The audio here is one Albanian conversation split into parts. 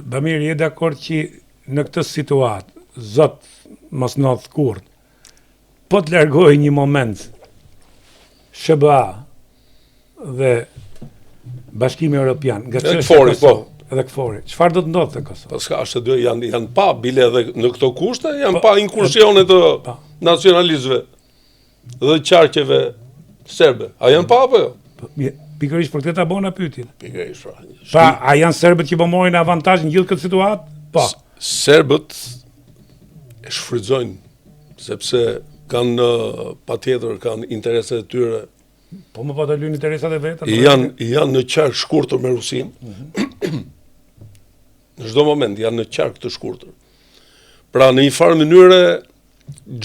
Bamir, je dakord që në këtë situatë, zot mos ndodh kurrë, po të largohej një moment SBA dhe Bashkimi Evropian nga çështja e Kosovës, edhe KFOR-i. Çfarë do të ndodhte te Kosova? Po s'ka ashtu dy janë pa bile edhe në këto kushte, janë pa inkursione të nacionalistëve dhe qarqeve serbe. A janë pa apo jo? Pikërisht për këtë ta bona pyetjen. Pikërisht pra. Pa, a janë serbët që po morin avantazh në gjithë këtë situatë? Po. Serbët e shfrytëzojnë sepse kanë patjetër kanë interesat e tyre. Po më po të lyn interesat e veta. Janë në qark shkurtër me Rusinë. Në çdo moment janë në qark të shkurtër. Pra në një farë mënyre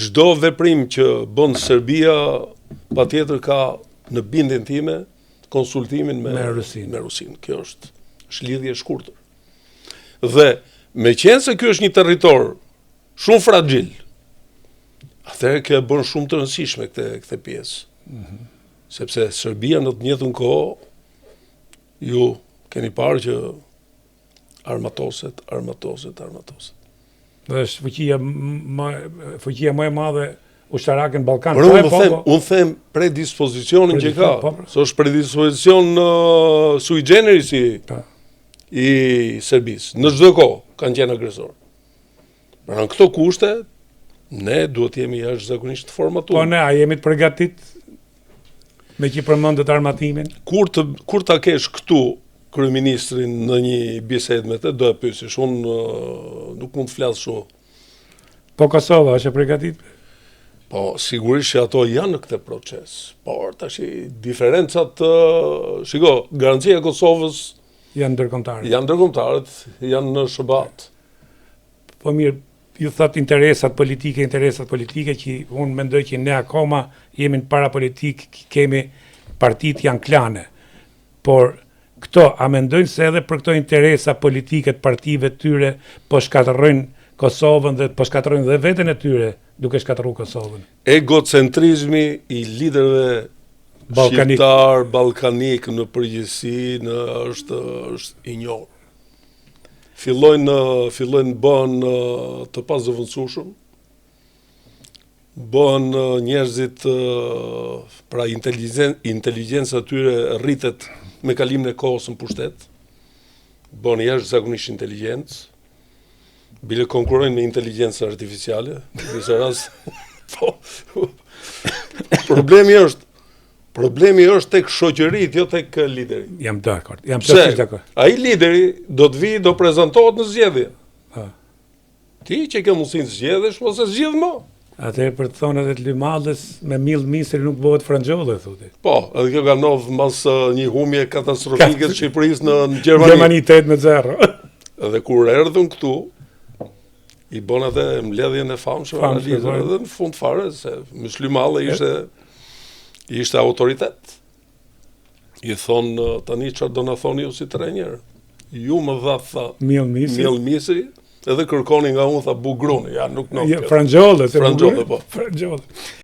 çdo veprim që bën Serbia patjetër ka në bindjen time konsultimin me Rusinë. Kjo është lidhje e shkurtër. Dhe meqense ky është një territor shumë fragjil, atëherë kjo bën shumë të rëndësishme këtë pjesë. Sepse Serbia në të njëjtën kohë ju keni parë që armatoset. Dhe është fuqia më e madhe ushtarake në Ballkan. Unë them predispozicionin që ka. Se është predispozicion sui generis i Serbisë. Në çdo kohë kanë qenë agresor. Pra në këto kushte, ne duhet jemi jashtëzakonisht të formatuar. Po ne, a jemi të përgatit me që përmendet armatimin? Kur ta kesh këtu kryeministrin në një bisedë me të, do e pyesësh. Unë nuk mund të flas shumë. Po Kosova është e përgatit? Po, sigurisht që ato janë në këtë proces, por tash diferencat, shiko, garancia e Kosovës janë ndërkombëtare. Janë ndërkombëtarët, janë në SBA-t. Po mirë, ju thot interesat politike që unë mendoj që ne akoma jemi në para politik, kemi partitë janë klane. Por këto, a mendojnë se edhe për këto interesa politike të partive tyre po shkatërrojnë Kosovën dhe po shkatërrojnë dhe veten e tyre duke shkatërruar Kosovën? Egocentrizmi i liderëve shqiptar, ballkanik në përgjithësi është i njohur. Fillojnë bën të pazëvendësueshëm, bën njerëzit pra inteligjenca e tyre rritet me kalimin e kohës në pushtet, bën jashtëzakonisht inteligjencë, bile konkurrojnë me inteligjencën artificiale, në disa raste. Po, problemi është tek shoqëritë, jo tek lideri. Jam dakord, jam plotësisht dakord. Ai lideri do të vijë, do prezantohet në zgjedhje. Ti që ke mundësinë të zgjedhësh, mos e zgjidh më. Atëherë për të thonë edhe të Lymallës me mill misri nuk bëhet frangjolle, thotë. Po, edhe kjo ka ndodhur mbas një humje katastrofike të Shqipërisë në Gjermani. Gjermani 8-0. Edhe kur erdhën këtu, i bon atë mbledhjen e famshme analizën, edhe në fund fare se Lymalla ishte autoritet. I thonë tani çfarë do na thoni ju si trajner? Ju më dha tha mill misri, edhe kërkoni nga unë tha bugruni, ja nuk frangjolle, po. Frangjolle.